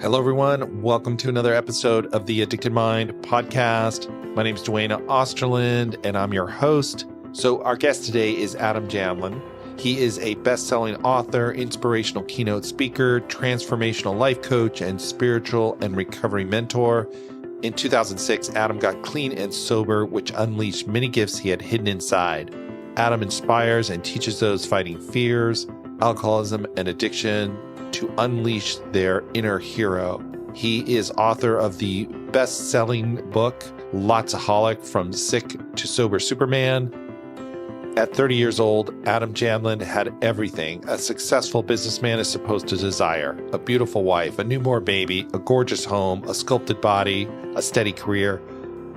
Hello, everyone. Welcome to another episode of the Addicted Mind podcast. My name is Duane Osterland, and I'm your host. So our guest today is Adam Jablin. He is a best-selling author, inspirational keynote speaker, transformational life coach, and spiritual and recovery mentor. In 2006, Adam got clean and sober, which unleashed many gifts he had hidden inside. Adam inspires and teaches those fighting fears, alcoholism, and addiction to unleash their inner hero. He is author of the best-selling book, Lotsaholic, From Sick to Sober Superman. At 30 years old, Adam Jablin had everything a successful businessman is supposed to desire: a beautiful wife, a newborn baby, a gorgeous home, a sculpted body, a steady career.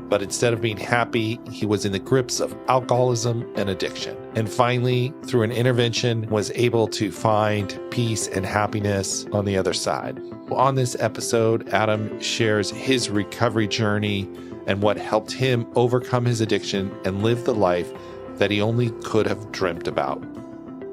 But instead of being happy, he was in the grips of alcoholism and addiction. And finally, through an intervention, was able to find peace and happiness on the other side. On this episode, Adam shares his recovery journey and what helped him overcome his addiction and live the life that he only could have dreamt about.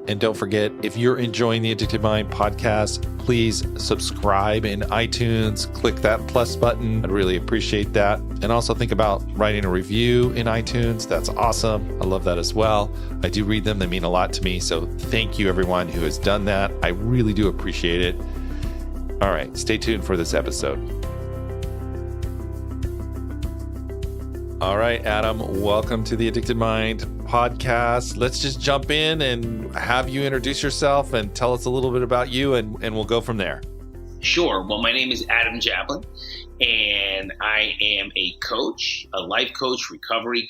And don't forget, if you're enjoying the Addicted Mind podcast, please subscribe in iTunes. Click that plus button. I'd really appreciate that. And also think about writing a review in iTunes. That's awesome. I love that as well. I do read them. They mean a lot to me. So thank you, everyone who has done that. I really do appreciate it. All right, stay tuned for this episode. All right, Adam, welcome to the Addicted Mind podcast. Let's just jump in and have you introduce yourself and tell us a little bit about you, and we'll go from there. Sure. Well, my name is Adam Jablin, and I am a coach, a life coach, recovery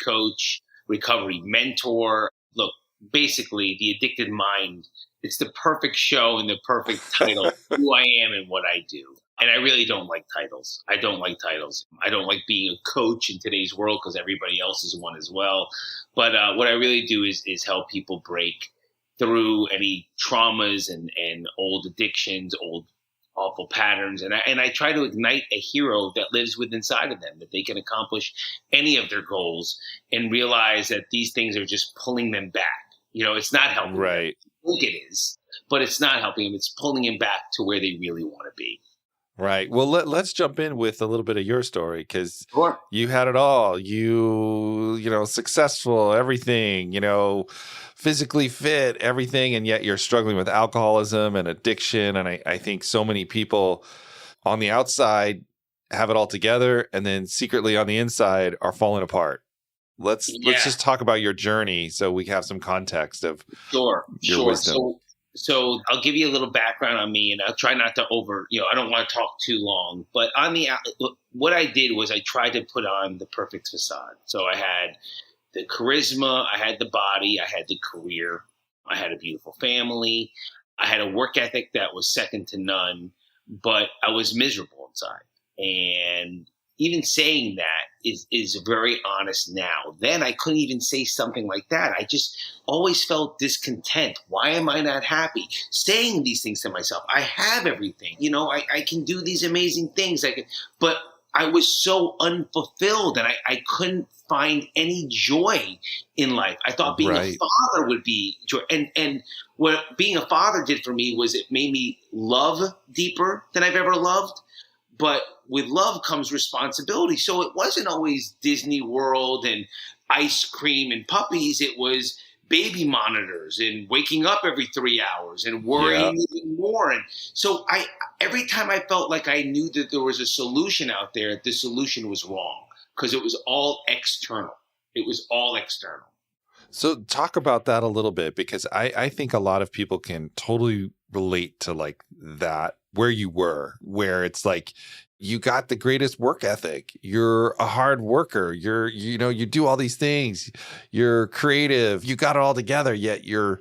mentor. Look, basically, the Addicted Mind, it's the perfect show and the perfect title, who I am and what I do. And I really don't like titles. I don't like being a coach in today's world because everybody else is one as well. But what I really do is help people break through any traumas and old addictions, old awful patterns. And I try to ignite a hero that lives within inside of them, that they can accomplish any of their goals and realize that these things are just pulling them back. You know, it's not helping right. them. I think it is, but it's not helping them. It's pulling them back to where they really want to be. Right. Well, let's jump in with a little bit of your story, because Sure. You had it all. You successful, everything, physically fit, everything. And yet you're struggling with alcoholism and addiction. And I think so many people on the outside have it all together, and then secretly on the inside are falling apart. Let's just talk about your journey so we have some context of your wisdom. So I'll give you a little background on me, and I'll try not to I don't want to talk too long, but what I did was I tried to put on the perfect facade. So I had the charisma, I had the body, I had the career, I had a beautiful family, I had a work ethic that was second to none, but I was miserable inside. And even saying that is very honest now. Then I couldn't even say something like that. I just always felt discontent. Why am I not happy? Saying these things to myself. I have everything. I can do these amazing things. But I was so unfulfilled, and I couldn't find any joy in life. I thought being a father would be joy. And what being a father did for me was it made me love deeper than I've ever loved. But with love comes responsibility. So it wasn't always Disney World and ice cream and puppies. It was baby monitors and waking up every 3 hours and worrying even more. And so every time I felt like I knew that there was a solution out there, the solution was wrong because it was all external. It was all external. So talk about that a little bit, because I think a lot of people can totally relate to like that, where you were, where it's like you got the greatest work ethic. You're a hard worker. You do all these things. You're creative. You got it all together, yet you're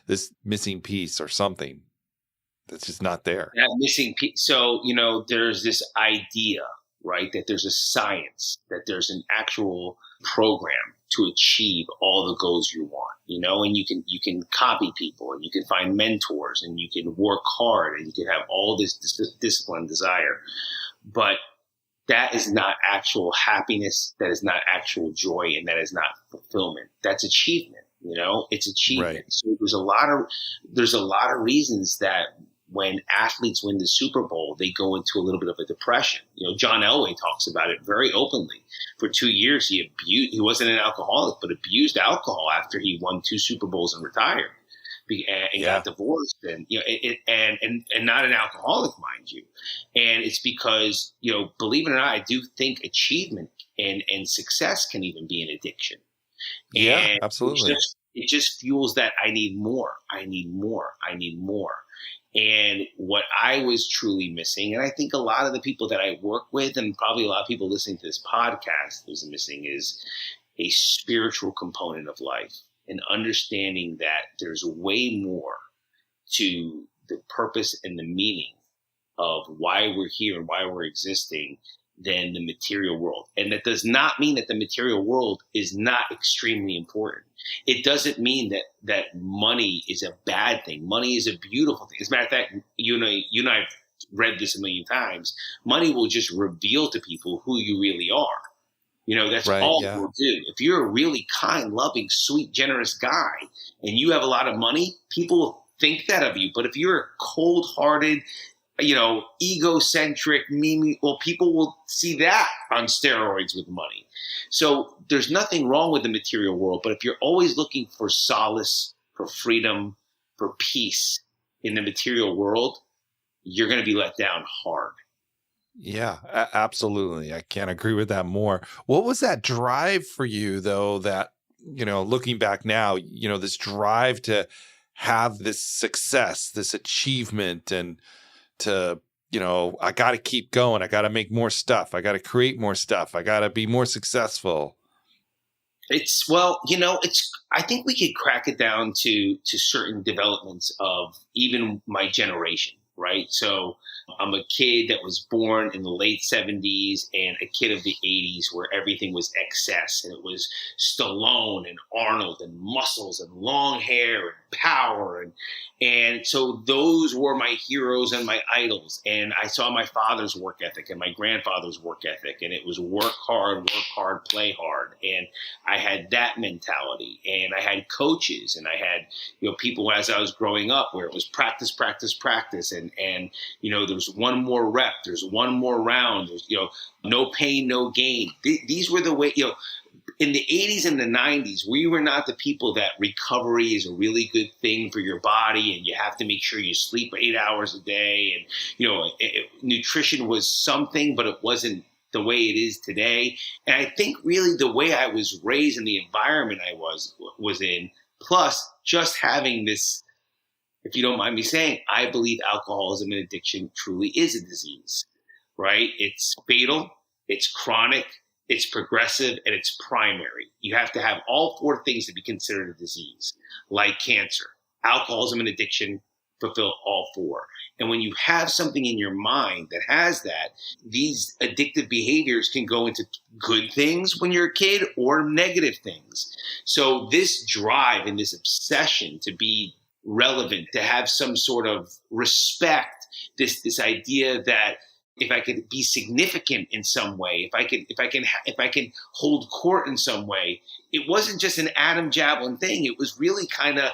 this missing piece or something that's just not there. That missing piece. So, there's this idea, right, that there's a science, that there's an actual program to achieve all the goals you want, and you can copy people, and you can find mentors, and you can work hard, and you can have all this discipline, desire. But that is not actual happiness. That is not actual joy, and that is not fulfillment. That's achievement. It's achievement. Right. So there's a lot of reasons that when athletes win the Super Bowl, they go into a little bit of a depression. John Elway talks about it very openly. For 2 years, he wasn't an alcoholic, but abused alcohol after he won 2 Super Bowls and retired and got divorced, and and not an alcoholic, mind you. And it's because, believe it or not, I do think achievement and success can even be an addiction. Yeah, and absolutely. It just fuels that I need more, I need more, I need more. And what I was truly missing, and I think a lot of the people that I work with, and probably a lot of people listening to this podcast was missing, is a spiritual component of life, and understanding that there's way more to the purpose and the meaning of why we're here and why we're existing than the material world. And that does not mean that the material world is not extremely important. It doesn't mean that money is a bad thing. Money is a beautiful thing. As a matter of fact, you and I have read this a million times. Money will just reveal to people who you really are. That's right, all yeah. it will do. If you're a really kind, loving, sweet, generous guy and you have a lot of money, people will think that of you. But if you're a cold-hearted, egocentric, well, people will see that on steroids with money. So there's nothing wrong with the material world, but if you're always looking for solace, for freedom, for peace in the material world, you're going to be let down hard. Yeah, absolutely. I can't agree with that more. What was that drive for you, though, that, looking back now, this drive to have this success, this achievement, and to, I got to keep going. I got to make more stuff. I got to create more stuff. I got to be more successful. I think we could crack it down to certain developments of even my generation, right? So I'm a kid that was born in the late 70s and a kid of the 80s where everything was excess, and it was Stallone and Arnold and muscles and long hair and power. And so those were my heroes and my idols. And I saw my father's work ethic and my grandfather's work ethic, and it was work hard, play hard. And I had that mentality, and I had coaches, and I had, people as I was growing up where it was practice, practice, practice. And there's one more rep, there's one more round, there's, no pain, no gain. These were the way, in the 80s and the 90s, we were not the people that recovery is a really good thing for your body and you have to make sure you sleep 8 hours a day. And, nutrition was something, but it wasn't the way it is today. And I think really the way I was raised in the environment I was in, plus just having this, if you don't mind me saying, I believe alcoholism and addiction truly is a disease, right? It's fatal, it's chronic, it's progressive, and it's primary. You have to have all 4 things to be considered a disease, like cancer. Alcoholism and addiction fulfill all 4. And when you have something in your mind that has that, these addictive behaviors can go into good things when you're a kid or negative things. So this drive and this obsession to be relevant, to have some sort of respect, this idea that if I could be significant in some way, if I can hold court in some way, it wasn't just an Adam Jablin thing. It was really kind of,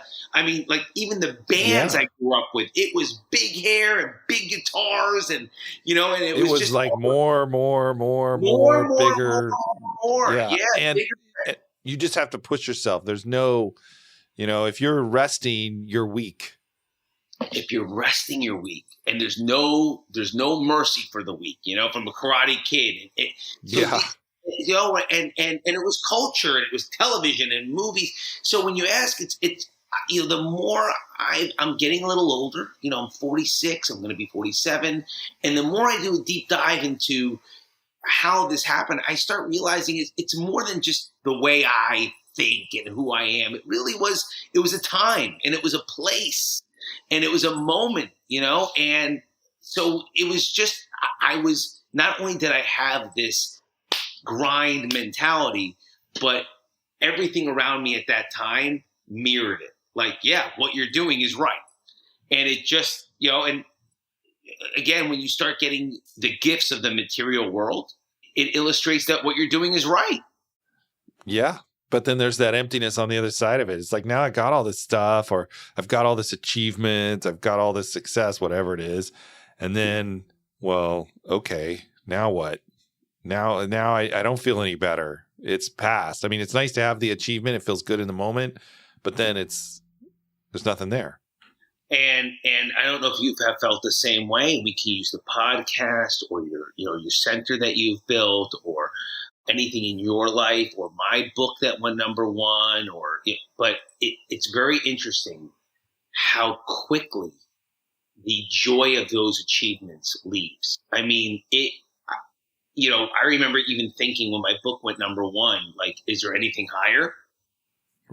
like even the bands I grew up with, it was big hair and big guitars, and and it was just like more, bigger, more. Yeah, and bigger. You just have to push yourself. There's no, if you're resting, you're weak. If you're resting, you're weak, and there's no mercy for the weak. From a Karate Kid, and it was culture, and it was television and movies. So when you ask, it's the more I'm getting a little older. I'm 46. I'm going to be 47, and the more I do a deep dive into how this happened, I start realizing it's more than just the way I think and who I am. It really was. It was a time, and it was a place. And it was a moment, and so it was just, I was, not only did I have this grind mentality, but everything around me at that time mirrored it. Like, yeah, what you're doing is right. And it just, and again, when you start getting the gifts of the material world, it illustrates that what you're doing is right. Yeah. But then there's that emptiness on the other side of it. It's like, now I got all this stuff, or I've got all this achievement, I've got all this success, whatever it is. And then, well, okay, now what? Now I don't feel any better. It's past. I mean, it's nice to have the achievement. It feels good in the moment, but then there's nothing there. And I don't know if you have felt the same way. We can use the podcast or your center that you've built, or anything in your life, or my book that went #1, but it's very interesting how quickly the joy of those achievements leaves. I mean, I remember even thinking when my book went #1, like, is there anything higher?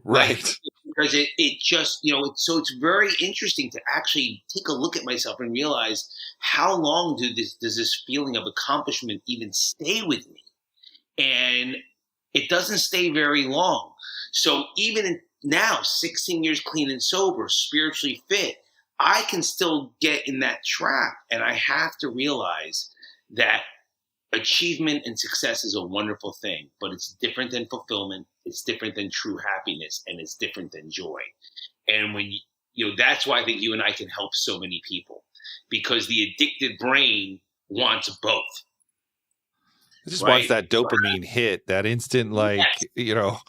Right. Like, because it just, it's very interesting to actually take a look at myself and realize, how long does this feeling of accomplishment even stay with me? And it doesn't stay very long. So even now, 16 years clean and sober, spiritually fit, I can still get in that trap. And I have to realize that achievement and success is a wonderful thing, but it's different than fulfillment. It's different than true happiness, and it's different than joy. And when that's why I think you and I can help so many people, because the addicted brain wants both. It just wants that dopamine hit, that instant, like, yes.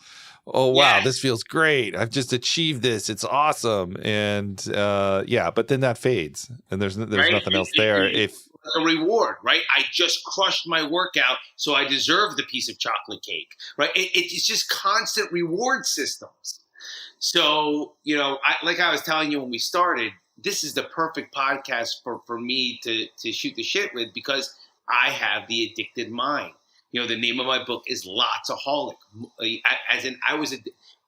Oh, wow, this feels great. I've just achieved this. It's awesome. And but then that fades, and there's nothing else there. If a reward, right? I just crushed my workout, so I deserve the piece of chocolate cake, right? It's just constant reward systems. So, like I was telling you when we started, this is the perfect podcast for me to shoot the shit with, because I have the addicted mind. The name of my book is Lotsaholic. As in,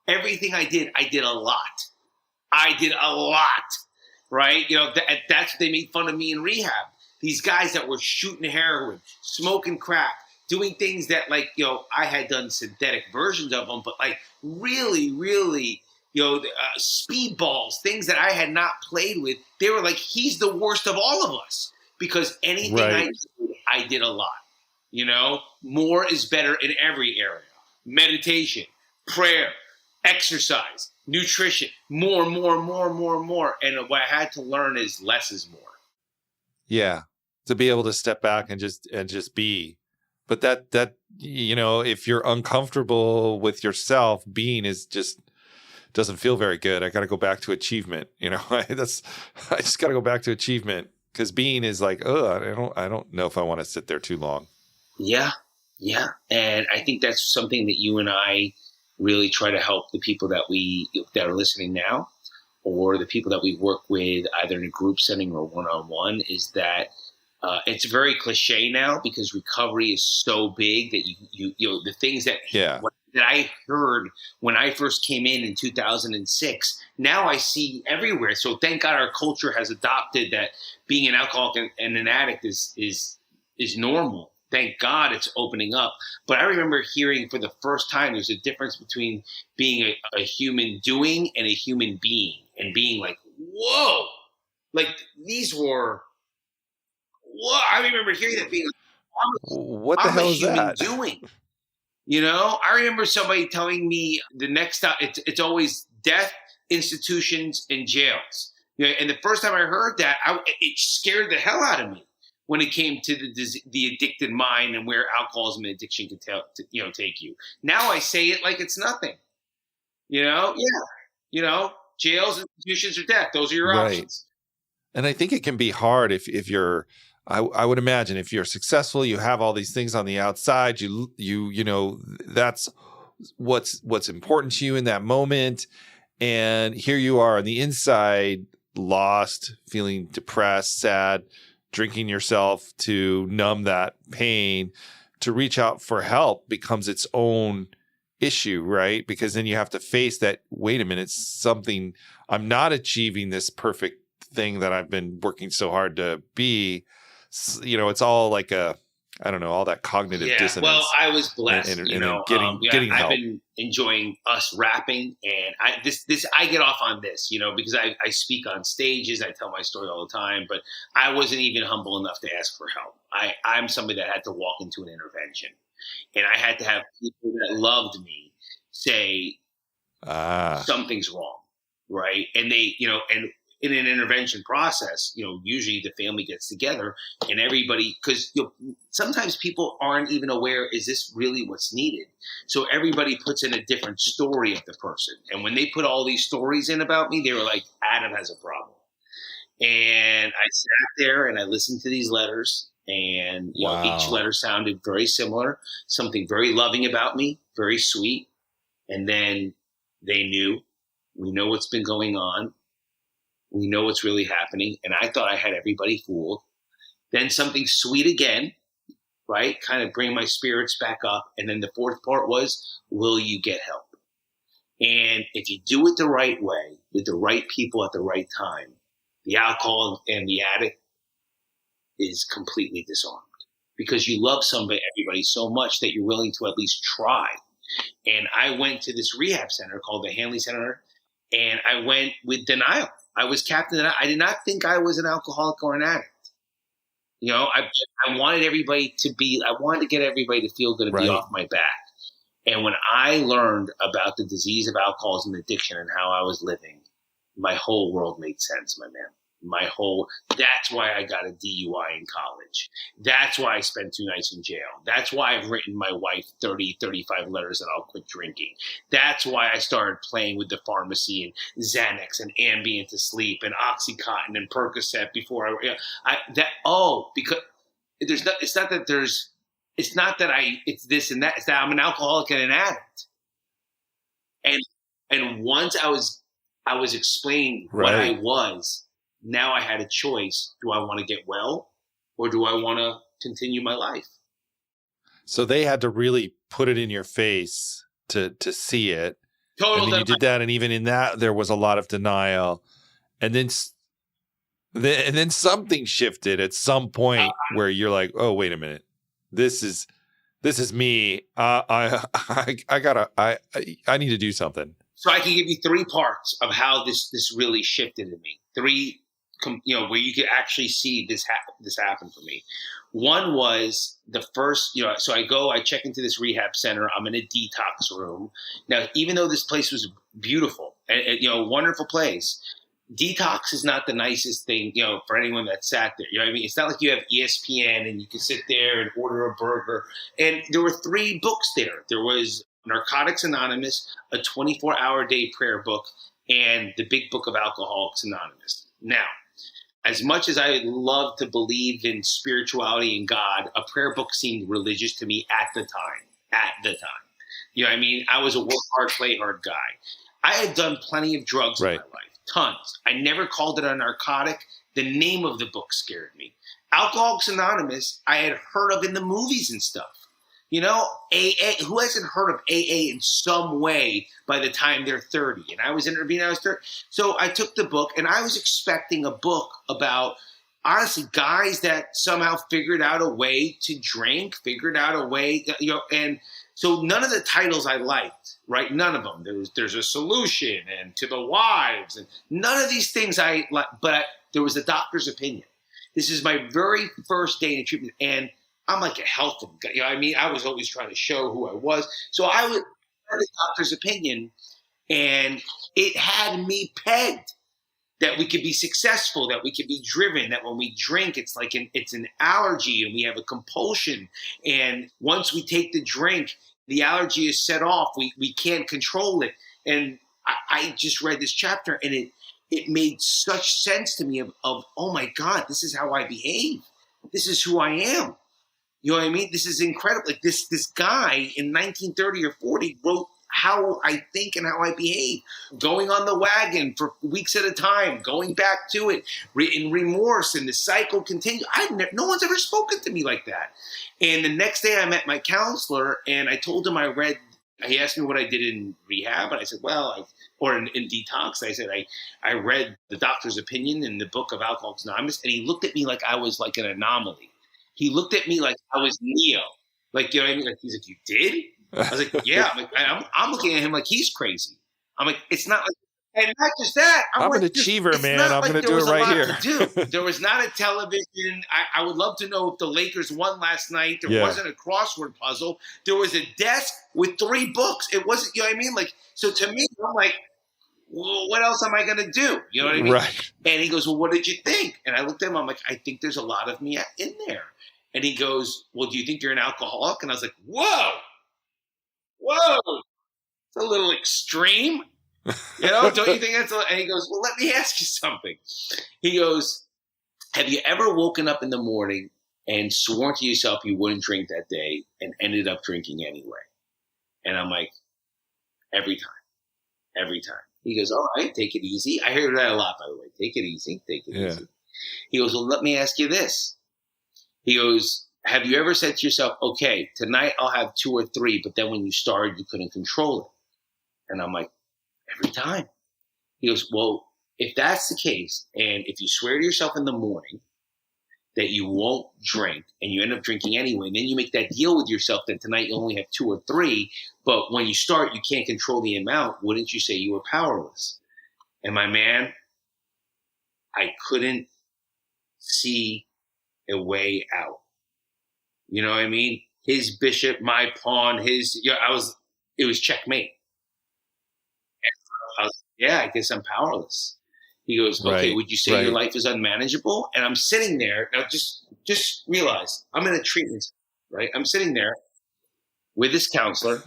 everything I did a lot. I did a lot, right? That's what they made fun of me in rehab. These guys that were shooting heroin, smoking crack, doing things that, like, I had done synthetic versions of them, but, like, really, really, speedballs, things that I had not played with. They were like, he's the worst of all of us, because anything I did a lot. More is better in every area. Meditation, prayer, exercise, nutrition, more. And what I had to learn is less is more. Yeah. To be able to step back and just be. But that if you're uncomfortable with yourself, being is just doesn't feel very good. I got to go back to achievement. I just got to go back to achievement, because being is like, I don't know if I want to sit there too long. Yeah. And I think that's something that you and I really try to help the people that are listening now, or the people that we work with, either in a group setting or one-on-one, is that it's very cliche now, because recovery is so big that the things that I heard when I first came in 2006, now I see everywhere. So thank God our culture has adopted that being an alcoholic and an addict is normal. Thank God it's opening up. But I remember hearing for the first time there's a difference between being a human doing and a human being, and being like, whoa, like these were, whoa. I remember hearing that, being like, what the hell is that? Doing. I remember somebody telling me the next stop, it's always death, institutions, and jails. And the first time I heard that, it scared the hell out of me, when it came to the addicted mind and where alcoholism and addiction can take you. Now I say it like it's nothing. Jails, institutions, or death. Those are your options. And I think it can be hard if you're, I would imagine, if you're successful, you have all these things on the outside, that's what's important to you in that moment. And here you are on the inside, lost, feeling depressed, sad, drinking yourself to numb that pain. To reach out for help becomes its own issue, right? Because then you have to face that, wait a minute, something, I'm not achieving this perfect thing that I've been working so hard to be. It's all like all that cognitive dissonance. Well, I was blessed, and getting help. I've been enjoying us rapping, and I get off on this, because I speak on stages, I tell my story all the time, but I wasn't even humble enough to ask for help. I'm somebody that had to walk into an intervention, and I had to have people that loved me say Ah, something's wrong, right? And they, and in an intervention process, usually the family gets together and everybody, because sometimes people aren't even aware, is this really what's needed? So everybody puts in a different story of the person. And when they put all these stories in about me, they were like, Adam has a problem. And I sat there and I listened to these letters, and each wow. letter sounded very similar, something very loving about me, very sweet. And then they knew, we know what's been going on. We know what's really happening. And I thought I had everybody fooled. Then something sweet again, right? Kind of bring my spirits back up. And then the fourth part was, will you get help? And if you do it the right way, with the right people at the right time, the alcohol and the addict is completely disarmed, because you love everybody so much that you're willing to at least try. And I went to this rehab center called the Hanley Center, and I went with denial. I was captain. I did not think I was an alcoholic or an addict. I wanted everybody I wanted to get everybody to feel good and be off my back. And when I learned about the disease of alcoholism and addiction and how I was living, my whole world made sense, my man. That's why I got a DUI in college. That's why I spent 2 nights in jail. That's why I've written my wife 35 letters that I'll quit drinking. That's why I started playing with the pharmacy and Xanax and Ambien to sleep and Oxycontin and Percocet before because it's this and that. It's that I'm an alcoholic and an addict. And once I was explained what I was, now I had a choice. Do I want to get well, or do I want to continue my life? So they had to really put it in your face to see it. Total. And then you did that, and even in that, there was a lot of denial. And then something shifted at some point where you're like, oh, wait a minute. This is me. I need to do something. So I can give you 3 parts of how this really shifted in me. 3, where you could actually see this happen for me. One was the first, so I check into this rehab center. I'm in a detox room. Now, even though this place was beautiful and wonderful place, detox is not the nicest thing, for anyone that sat there. You know what I mean? It's not like you have ESPN and you can sit there and order a burger. And there were 3 books there. There was Narcotics Anonymous, a 24-hour day prayer book, and the Big Book of Alcoholics Anonymous. Now, as much as I love to believe in spirituality and God, a prayer book seemed religious to me at the time. You know what I mean? I was a work hard, play hard guy. I had done plenty of drugs in my life, tons. I never called it a narcotic. The name of the book scared me. Alcoholics Anonymous, I had heard of in the movies and stuff. AA, who hasn't heard of AA in some way by the time they're 30? And I was interviewing, I was 30. So I took the book, and I was expecting a book about, honestly, guys that somehow figured out a way to drink, figured out a way, and so none of the titles I liked, right? None of them. There's a solution, and to the wives, and none of these things I like, but there was a doctor's opinion. This is my very first day in treatment, and I'm like a health guy. You know what I mean? I was always trying to show who I was. So I was the doctor's opinion, and it had me pegged that we could be successful, that we could be driven, that when we drink, it's like it's an allergy and we have a compulsion. And once we take the drink, the allergy is set off. We can't control it. And I just read this chapter, and it made such sense to me of, oh my God, this is how I behave. This is who I am. You know what I mean? This is incredible. Like this guy in 1930 or 40 wrote how I think and how I behave, going on the wagon for weeks at a time, going back to it in remorse, and the cycle continues. No one's ever spoken to me like that. And the next day I met my counselor, and I told him he asked me what I did in rehab, and I said, in detox. I said, I read the doctor's opinion in the book of Alcoholics Anonymous, and he looked at me like I was like an anomaly. He looked at me like I was Neo. Like, you know what I mean? Like, he's like, you did? I was like, yeah. I'm looking at him like he's crazy. I'm like, it's not like And not just that, I'm an achiever, man. I'm going to do it right here. There was not a television. I would love to know if the Lakers won last night. There Yeah. wasn't a crossword puzzle. There was a desk with 3 books. It wasn't, you know what I mean? Like, so to me, I'm like, well, what else am I going to do? You know what I mean? Right. And he goes, well, what did you think? And I looked at him. I'm like, I think there's a lot of me in there. And he goes, well, do you think you're an alcoholic? And I was like, whoa, it's a little extreme. You know, don't you think that's and he goes, well, let me ask you something. He goes, have you ever woken up in the morning and sworn to yourself you wouldn't drink that day and ended up drinking anyway? And I'm like, every time. He goes, all right, take it easy. I hear that a lot, by the way. Take it easy. Easy. He goes, well, let me ask you this. He goes, have you ever said to yourself, okay, tonight I'll have 2 or 3, but then when you started, you couldn't control it? And I'm like, every time. He goes, well, if that's the case, and if you swear to yourself in the morning that you won't drink and you end up drinking anyway, and then you make that deal with yourself that tonight you only have 2 or 3, but when you start, you can't control the amount, wouldn't you say you were powerless? And my man, I couldn't see a way out. You know what I mean? His bishop, my pawn, it was checkmate. I was, yeah, I guess I'm powerless. He goes, okay, would you say your life is unmanageable? And I'm sitting there. Now just realize I'm in a treatment center, right? I'm sitting there with this counselor,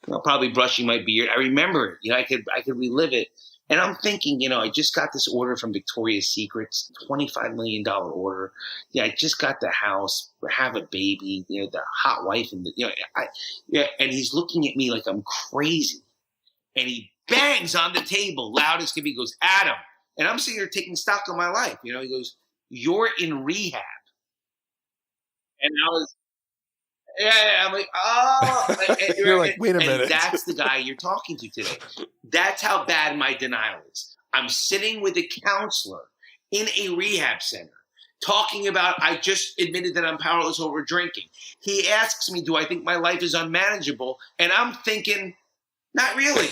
probably brushing my beard. I remember it. You know, I could relive it. And I'm thinking, you know, I just got this order from Victoria's Secrets, $25 million order. Yeah, I just got the house, have a baby, you know, the hot wife, and and he's looking at me like I'm crazy. And he bangs on the table, loud as can be, goes, Adam. And I'm sitting here taking stock of my life. You know, he goes, you're in rehab. And I was, I'm like, oh. You're like, wait a minute. And that's the guy you're talking to today. That's how bad my denial is. I'm sitting with a counselor in a rehab center talking about, I just admitted that I'm powerless over drinking. He asks me, do I think my life is unmanageable? And I'm thinking, not really.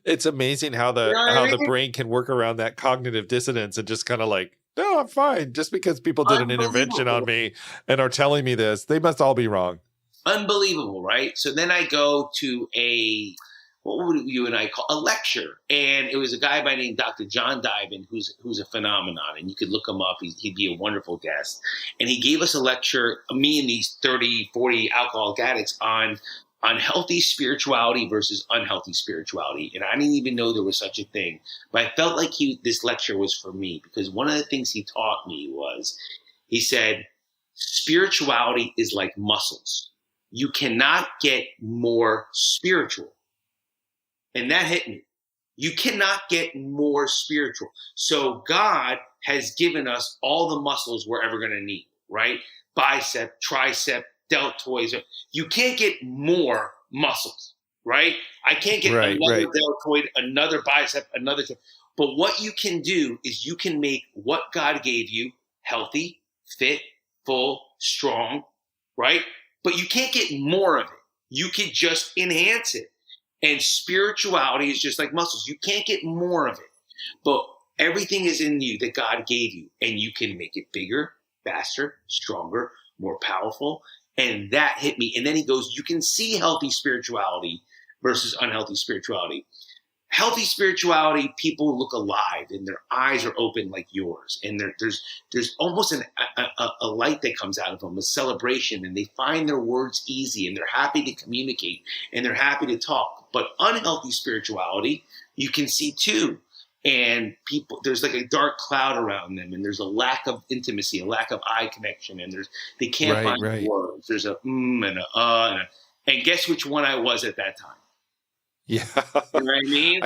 It's amazing how the brain can work around that cognitive dissonance and just kind of like, no, I'm fine. Just because people did an intervention on me and are telling me this, they must all be wrong. Unbelievable, right? So then I go to what would you and I call a lecture, and it was a guy by the name Dr. John Diven, who's a phenomenon, and you could look him up. He'd be a wonderful guest, and he gave us a lecture, me and these 30, 40 alcoholic addicts, on healthy spirituality versus unhealthy spirituality. And I didn't even know there was such a thing. But I felt like this lecture was for me, because one of the things he taught me was, he said, spirituality is like muscles. You cannot get more spiritual. And that hit me. You cannot get more spiritual. So God has given us all the muscles we're ever going to need, right? Bicep, tricep, deltoids. You can't get more muscles, right? I can't get another deltoid, another bicep, another. But what you can do is you can make what God gave you healthy, fit, full, strong, right? But you can't get more of it. You can just enhance it. And spirituality is just like muscles. You can't get more of it. But everything is in you that God gave you. And you can make it bigger, faster, stronger, more powerful. And that hit me. And then he goes, you can see healthy spirituality versus unhealthy spirituality. Healthy spirituality, people look alive and their eyes are open like yours. And there's almost a light that comes out of them, a celebration, and they find their words easy and they're happy to communicate and they're happy to talk. But unhealthy spirituality, you can see too. And people, there's like a dark cloud around them, and there's a lack of intimacy, a lack of eye connection, and they can't find words. There's a and a and guess which one I was at that time? Yeah. You know what I mean?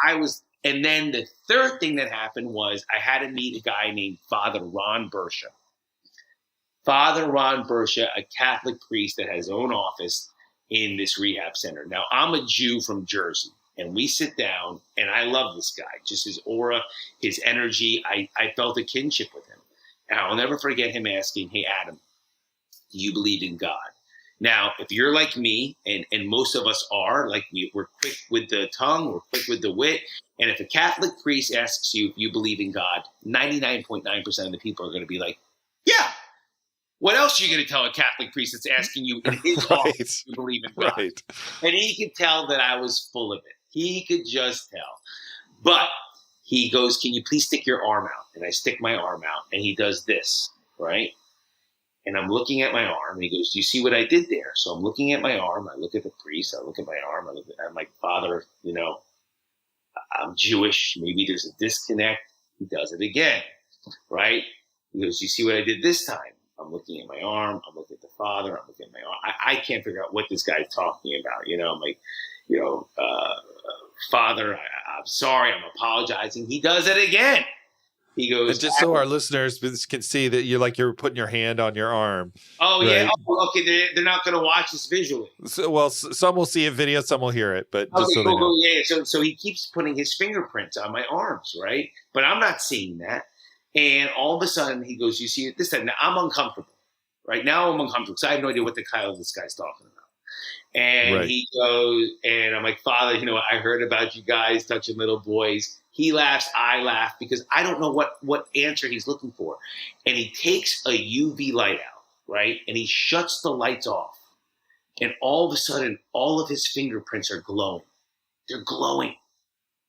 I was, and then the third thing that happened was I had to meet a guy named Father Ron Bersha. Father Ron Bersha, a Catholic priest that has his own office in this rehab center. Now, I'm a Jew from Jersey, and we sit down, and I love this guy, just his aura, his energy. I felt a kinship with him. And I'll never forget him asking, hey, Adam, do you believe in God? Now, if you're like me, and most of us are, like we're quick with the tongue, we're quick with the wit, and if a Catholic priest asks you if you believe in God, 99.9% of the people are going to be like, yeah. What else are you going to tell a Catholic priest that's asking you in his Right. office if you believe in God? Right. And he could tell that I was full of it. He could just tell. But he goes, can you please stick your arm out? And I stick my arm out, and he does this, right? And I'm looking at my arm, and he goes, do you see what I did there? So I'm looking at my arm. I look at the priest. I look at my arm. I'm like, Father, I'm Jewish. Maybe there's a disconnect. He does it again, right? He goes, you see what I did this time? I'm looking at my arm. I'm looking at the Father. I'm looking at my arm. I can't figure out what this guy's talking about. I'm like, Father, I'm sorry. I'm apologizing. He does it again. He goes, and just so our listeners can see that you're putting your hand on your arm. Oh, right? Yeah. Oh, okay. They're not going to watch this visually. So, well, some will see a video, some will hear it, but just okay, so they know. Yeah. So he keeps putting his fingerprints on my arms, right? But I'm not seeing that. And all of a sudden he goes, you see it this time. Now I'm uncomfortable. Right now I'm uncomfortable because I have no idea what the hell this guy's talking about. And Right. he goes, and I'm like, Father, I heard about you guys touching little boys. He laughs, I laugh, because I don't know what answer he's looking for. And he takes a UV light out, right? And he shuts the lights off. And all of a sudden, all of his fingerprints are glowing. They're glowing,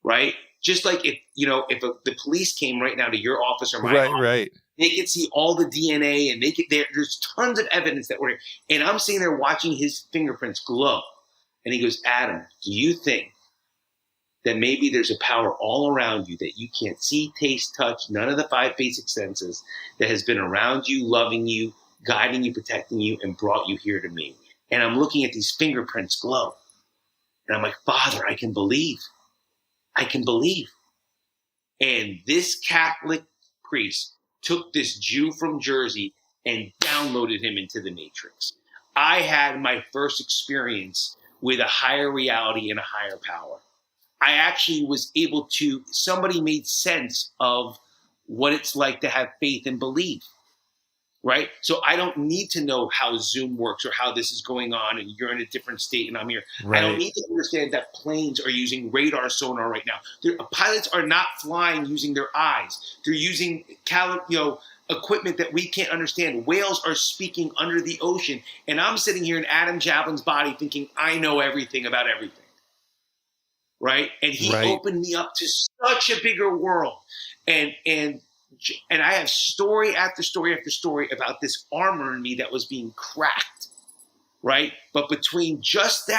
right? Just like if the police came right now to your office or my office, right. they could see all the DNA, and there's tons of evidence that we're. And I'm sitting there watching his fingerprints glow, and he goes, Adam, do you think that maybe there's a power all around you that you can't see, taste, touch, none of the 5 basic senses, that has been around you, loving you, guiding you, protecting you, and brought you here to me? And I'm looking at these fingerprints glow, and I'm like, Father, I can believe. I can believe. And this Catholic priest took this Jew from Jersey and downloaded him into the matrix. I had my first experience with a higher reality and a higher power. I actually was able to, somebody made sense of what it's like to have faith and believe, right? So I don't need to know how Zoom works or how this is going on and you're in a different state and I'm here. Right. I don't need to understand that planes are using radar sonar right now. Pilots are not flying using their eyes. They're using equipment that we can't understand. Whales are speaking under the ocean. And I'm sitting here in Adam Jablin's body thinking, I know everything about everything. Right? And he opened me up to such a bigger world. And I have story after story after story about this armor in me that was being cracked, right? But between just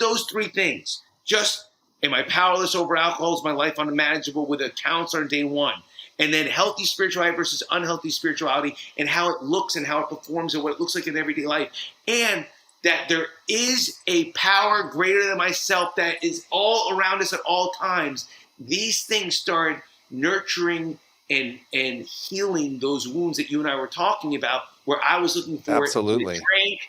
those 3 things, am I powerless over alcohol? Is my life unmanageable with a counselor on day 1? And then healthy spirituality versus unhealthy spirituality and how it looks and how it performs and what it looks like in everyday life. And that there is a power greater than myself that is all around us at all times. These things started nurturing and healing those wounds that you and I were talking about, where I was looking for it in a drink,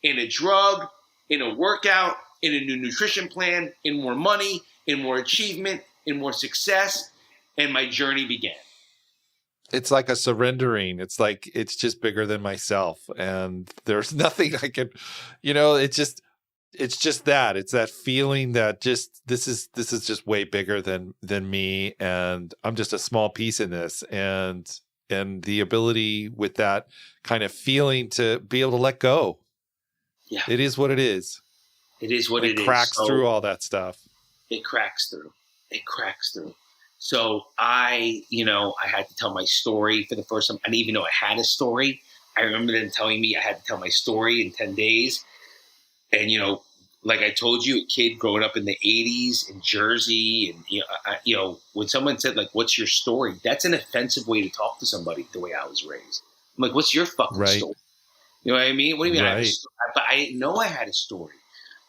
in a drug, in a workout, in a new nutrition plan, in more money, in more achievement, in more success, and my journey began. It's like a surrendering. It's like, it's just bigger than myself. And there's nothing I can, it's just that. It's that feeling that just, this is just way bigger than me. And I'm just a small piece in this. And the ability with that kind of feeling to be able to let go. Yeah. It is what it is. It is what it is. It cracks through all that stuff. It cracks through. So I had to tell my story for the first time. I didn't even know I had a story. I remember them telling me I had to tell my story in 10 days. And, like I told you, a kid growing up in the 80s in Jersey. And, when someone said, like, what's your story? That's an offensive way to talk to somebody the way I was raised. I'm like, what's your fucking story? You know what I mean? What do you mean? Right. But I didn't know I had a story.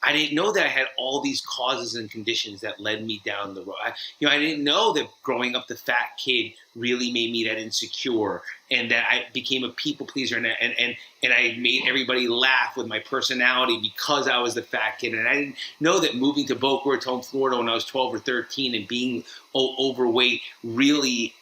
I didn't know that I had all these causes and conditions that led me down the road. I didn't know that growing up the fat kid really made me that insecure, and that I became a people pleaser, and I made everybody laugh with my personality because I was the fat kid. And I didn't know that moving to Boca Raton, Florida when I was 12 or 13 and being overweight really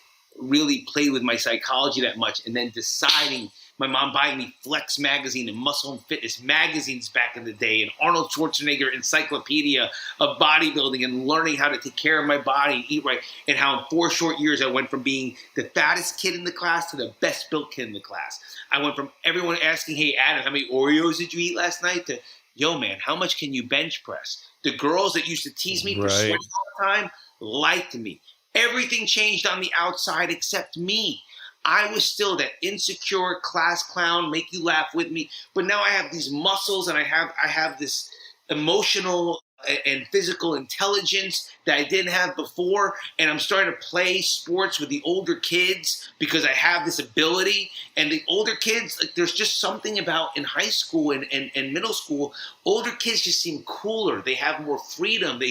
played with my psychology that much. And then deciding my mom buying me Flex magazine and Muscle and Fitness magazines back in the day, and Arnold Schwarzenegger encyclopedia of bodybuilding, and learning how to take care of my body and eat right, and how in 4 short years I went from being the fattest kid in the class to the best built kid in the class. I went from everyone asking, hey, Adam, how many Oreos did you eat last night, to, yo, man, how much can you bench press? The girls that used to tease me for sweating all the time liked me. Everything changed on the outside except me. I was still that insecure class clown, make you laugh with me. But now I have these muscles, and I have this emotional and physical intelligence that I didn't have before. And I'm starting to play sports with the older kids because I have this ability. And the older kids, like, there's just something about in high school and middle school, older kids just seem cooler. They have more freedom.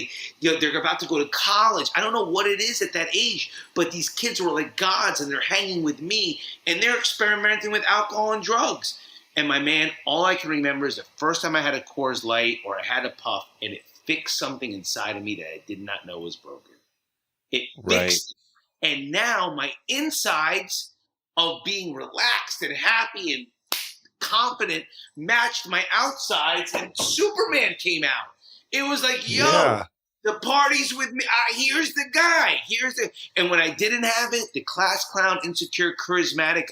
They're about to go to college. I don't know what it is at that age, but these kids were like gods, and they're hanging with me, and they're experimenting with alcohol and drugs. And my man, all I can remember is the first time I had a Coors Light or I had a puff, and it fixed something inside of me that I did not know was broken. It fixed it. And now my insides of being relaxed and happy and confident matched my outsides, and Superman came out. It was like, yo, the party's with me. Here's the guy. And when I didn't have it, the class clown, insecure, charismatic,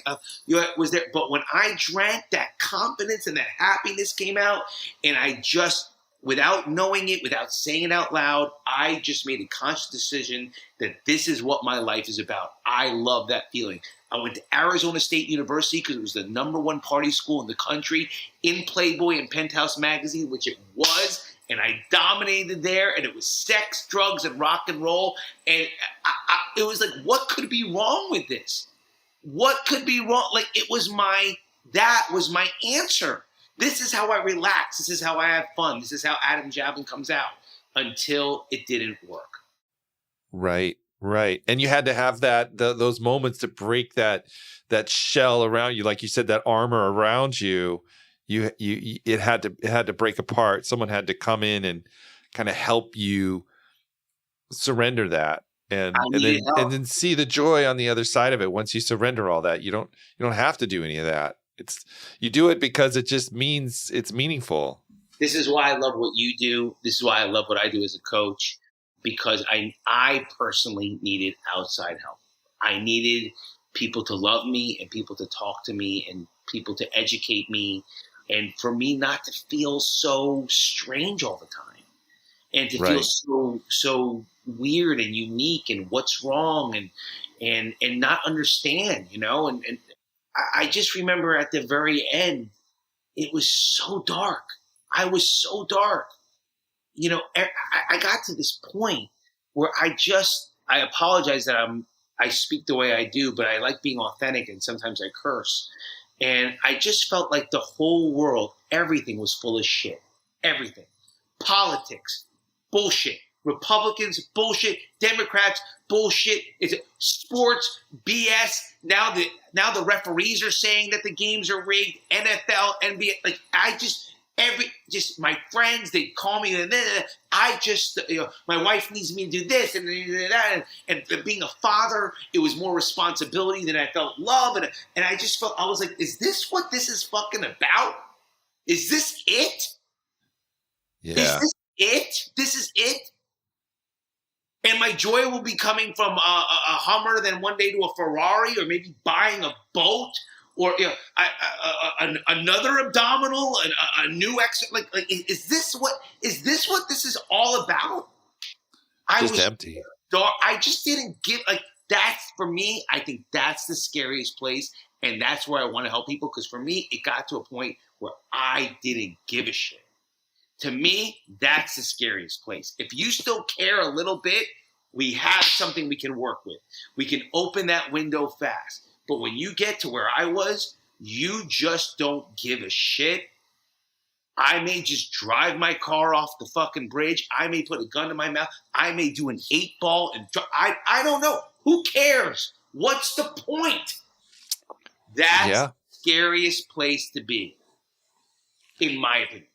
was there. But when I drank, that confidence and that happiness came out, and I just, without knowing it, without saying it out loud, I just made a conscious decision that this is what my life is about. I love that feeling. I went to Arizona State University because it was the #1 party school in the country, in Playboy and Penthouse magazine, which it was. And I dominated there, and it was sex, drugs, and rock and roll. And it was like, what could be wrong with this? What could be wrong? Like, that was my answer. This is how I relax. This is how I have fun. This is how Adam Jablin comes out, until it didn't work. Right. And you had to have those moments to break that shell around you. Like you said, that armor around you. It had to break apart. Someone had to come in and kind of help you surrender that, and then see the joy on the other side of it. Once you surrender all that, you don't have to do any of that. You do it because it just means it's meaningful. This is why I love what you do. This is why I love what I do as a coach, because I personally needed outside help. I needed people to love me, and people to talk to me, and people to educate me. And for me not to feel so strange all the time, and to feel so weird and unique, and what's wrong, and not understand, and I just remember at the very end, it was so dark. I was so dark. I got to this point where I apologize that I speak the way I do, but I like being authentic, and sometimes I curse. And I just felt like the whole world, everything was full of shit. Everything. Politics, bullshit. Republicans, bullshit. Democrats, bullshit. It's sports, BS. Now the referees are saying that the games are rigged. NFL, NBA. Like, my friends, they call me, and my wife needs me to do this and that, and being a father, it was more responsibility than I felt love, and I just felt, I was like, is this what this is fucking about? Is this it? Yeah. Is this it? This is it? And my joy will be coming from a Hummer, then one day to a Ferrari, or maybe buying a boat, or another abdominal, and a new extra. Like, is this what this is all about? Empty. I just didn't give. Like, that's, for me, I think that's the scariest place, and that's where I want to help people. Because for me, it got to a point where I didn't give a shit. To me, that's the scariest place. If you still care a little bit, we have something we can work with. We can open that window fast. But when you get to where I was, you just don't give a shit. I may just drive my car off the fucking bridge. I may put a gun to my mouth. I may do an 8-ball and I don't know. Who cares? What's the point? That's the scariest place to be, in my opinion.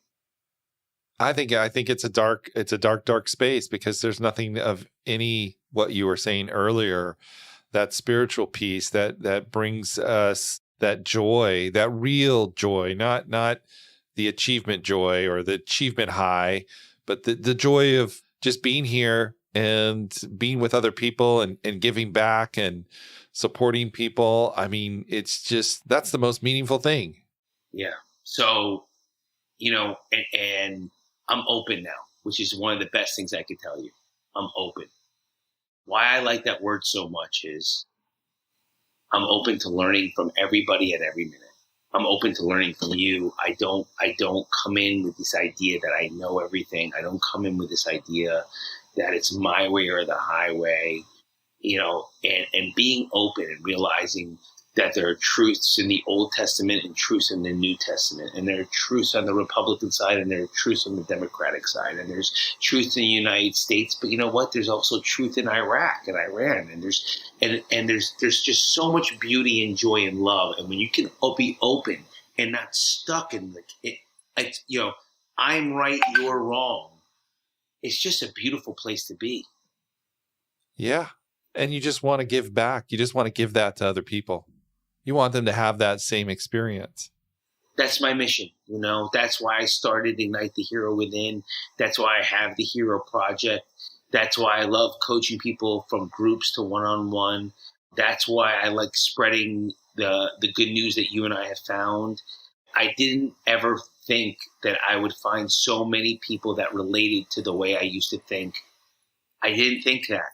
I think it's a dark space, because there's nothing of any, what you were saying earlier, that spiritual piece that brings us that joy, that real joy, not the achievement joy or the achievement high, but the joy of just being here and being with other people and giving back and supporting people. I mean, it's just, that's the most meaningful thing. Yeah. So, and I'm open now, which is one of the best things I could tell you. I'm open. Why I like that word so much is I'm open to learning from everybody at every minute. I'm open to learning from you. I don't come in with this idea that I know everything. I don't come in with this idea that it's my way or the highway, and being open and realizing that there are truths in the Old Testament and truths in the New Testament. And there are truths on the Republican side and there are truths on the Democratic side. And there's truth in the United States, but you know what? There's also truth in Iraq and Iran. And there's just so much beauty and joy and love. And when you can be open and not stuck in I'm right, you're wrong. It's just a beautiful place to be. Yeah. And you just want to give back. You just want to give that to other people. You want them to have that same experience. That's my mission. That's why I started Ignite the Hero Within. That's why I have the Hero Project. That's why I love coaching people from groups to one-on-one. That's why I like spreading the good news that you and I have found. I didn't ever think that I would find so many people that related to the way I used to think. I didn't think that.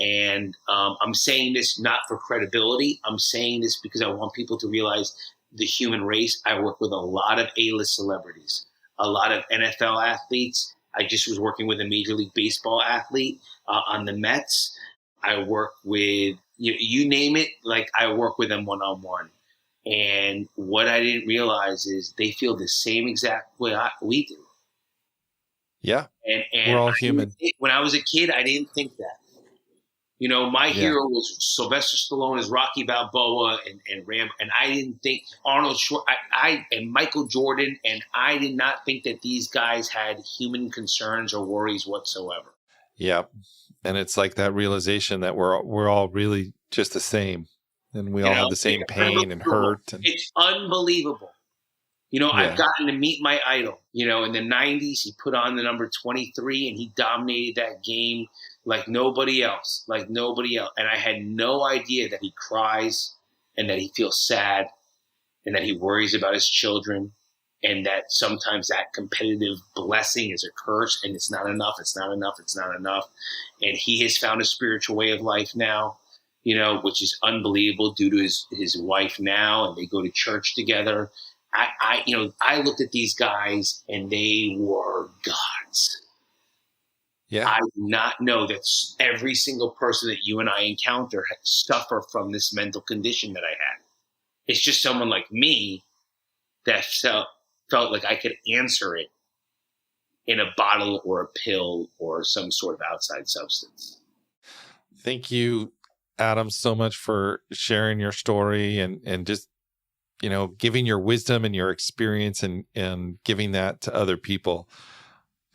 And I'm saying this not for credibility. I'm saying this because I want people to realize the human race. I work with a lot of A-list celebrities, a lot of NFL athletes. I just was working with a Major League Baseball athlete on the Mets. I work with, you name it, like I work with them one-on-one. And what I didn't realize is they feel the same exact way we do. Yeah, and we're all human. When I was a kid, I didn't think that. My hero was Sylvester Stallone as Rocky Balboa and Rambo, and I didn't think Arnold Schwarzenegger, and Michael Jordan, and I did not think that these guys had human concerns or worries whatsoever. Yeah, and it's like that realization that we're all really just the same, and we all have the same pain and hurt. And it's unbelievable. I've gotten to meet my idol. In the 90s, he put on the number 23 and he dominated that game like nobody else. And I had no idea that he cries and that he feels sad and that he worries about his children and that sometimes that competitive blessing is a curse and it's not enough. And he has found a spiritual way of life now, which is unbelievable due to his wife now, and they go to church together. I looked at these guys and they were gods. Yeah. I do not know that every single person that you and I encounter suffer from this mental condition that I had. It's just someone like me that felt like I could answer it in a bottle or a pill or some sort of outside substance. Thank you, Adam, so much for sharing your story and just giving your wisdom and your experience and giving that to other people.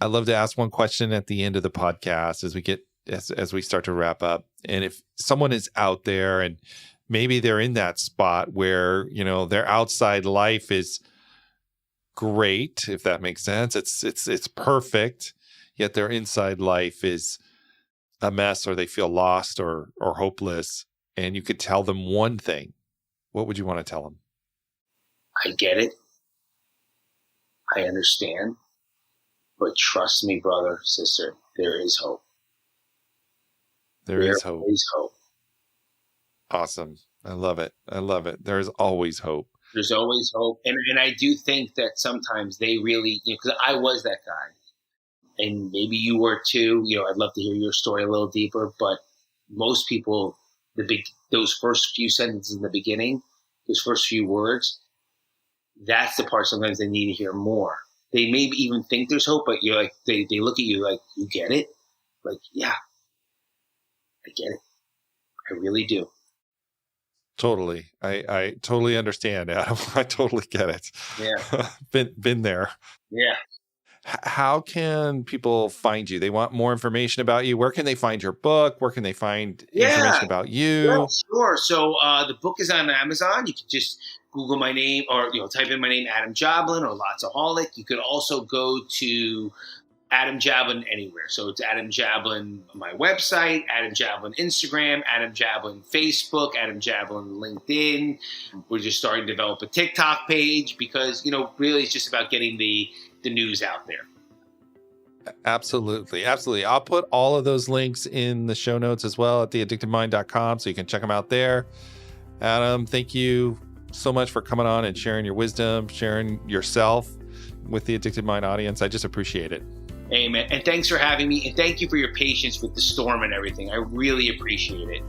I'd love to ask one question at the end of the podcast as we start to wrap up. And if someone is out there and maybe they're in that spot where, their outside life is great, if that makes sense, it's perfect, yet their inside life is a mess, or they feel lost or hopeless, and you could tell them one thing, what would you want to tell them? I get it. I understand. But trust me, brother, sister, there is hope. There is hope. There is hope. Awesome. I love it. There is always hope. There's always hope. And I do think that sometimes they really, because I was that guy. And maybe you were too. I'd love to hear your story a little deeper. But most people, those first few sentences in the beginning, those first few words, that's the part sometimes they need to hear more. They maybe even think there's hope, but you're like, they look at you like, you get it? Like, yeah, I get it. I really do. Totally. I totally understand, Adam. I totally get it. Yeah. Been there. Yeah. How can people find you? They want more information about you. Where can they find your book? Where can they find information about you? Yeah, sure. So the book is on Amazon. You can just Google my name or type in my name, Adam Jablin or Lotsaholic. You could also go to Adam Jablin anywhere. So it's Adam Jablin my website, Adam Jablin Instagram, Adam Jablin Facebook, Adam Jablin LinkedIn. We're just starting to develop a TikTok page because really it's just about getting the news out there. Absolutely. I'll put all of those links in the show notes as well at theaddictedmind.com, so you can check them out there. Adam, thank you so much for coming on and sharing your wisdom, sharing yourself with the Addicted Mind audience. I just appreciate it. Amen. And thanks for having me. And thank you for your patience with the storm and everything. I really appreciate it.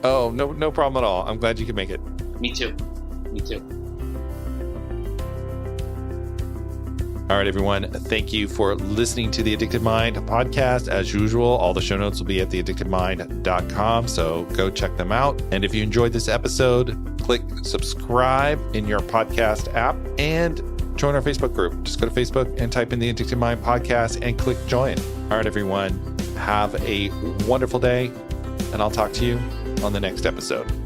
Oh, no problem at all. I'm glad you could make it. Me too. All right, everyone. Thank you for listening to the Addicted Mind podcast. As usual, all the show notes will be at theaddictedmind.com. So go check them out. And if you enjoyed this episode, click subscribe in your podcast app and join our Facebook group. Just go to Facebook and type in the Addicted Mind podcast and click join. All right, everyone. Have a wonderful day. And I'll talk to you on the next episode.